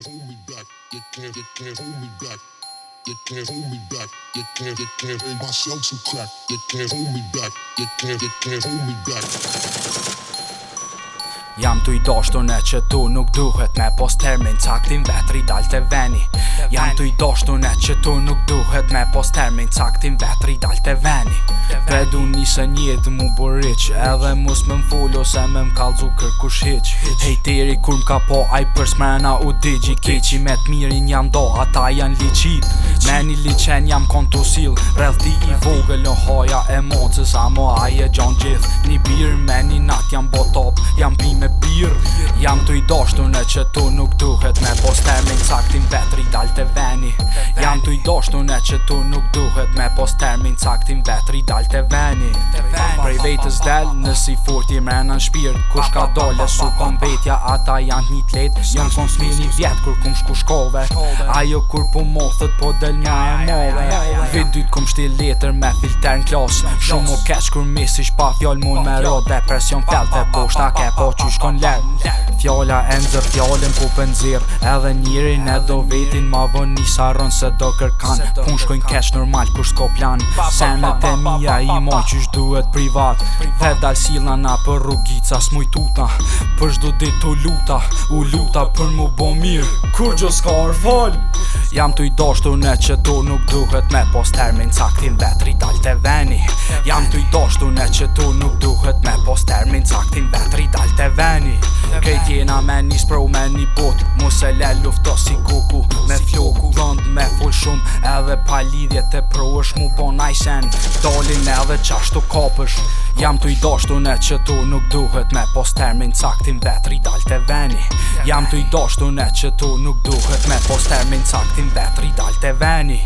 Hold me back, you can't hold me back. You can't hold me back, you can't hold myself to crack. You can't hold me back, you can't hold me back. Jam tu I dashtur ne që tu nuk duhet me pos termin caktin vetri dal te veni. Jam tu I dashtur ne që tu nuk duhet me pos termin caktin vetri dal te veni. Pedu nisë njët mu boriq, edhe mus me m'full ose me m'kallzu kërkush hiq. Hejteri kur m'ka po aj për smrena u digji keqi me t'mirin jam do, ata jan liqit. Me një liqen jam kontusil, rrethti I vogël në haja e mocës, amo aje gjan gjith. Një bir me një nat jam botop, jam pi me bir. Jam tu I dashtur ne që tu nuk duhet me pos termin caktin vetri dal te veni. Jam tu I dashtur ne që tu nuk duhet me pos termin caktin vetri dal te veni. Prej vetës del nësi fort I mrena në shpirt, kush ka dole su kon vetja ata janë një t'let. Jam kon smir një vjet kur kum shku shkove, ajo kur po mothët po del nga e move. Vit dyt kum shti letër me filter n'klas, shumë o keq kur mesish pa fjall mun me ro depresion felte poshta ke po qysh kon ler. Fjalla e nxër fjallin po pëndzir, edhe njerin e do vetin ma vën nisa rën se do kërkan. Pun shkojnë keq normal kur s'ko plan, senet e mija I moj qysh duhet privat. Vet dal silna na për rrugica s'mujtutna, për shdo dit u luta për mu bo mirë. Kur gjo s'ka arfall, jam tu I dashtur ne që tu nuk duhet me pos termin caktin vetri dal te veni. Jam tu I dashtur ne që tu nuk duhet me pos termin caktin vetri dal te veni. Krejt jena me një spro me një bot, mos e le lufto si kuku me floku dhënd me full shumë, edhe pa lidhje të proësh mu bo najsen, dalin edhe qashtu kapësh. Jam tu I dashtur ne që tu nuk duhet me pos termin caktin vetri dal te veni. Jam tu I dashtur ne që tu nuk duhet me pos termin caktin vetri dal te veni.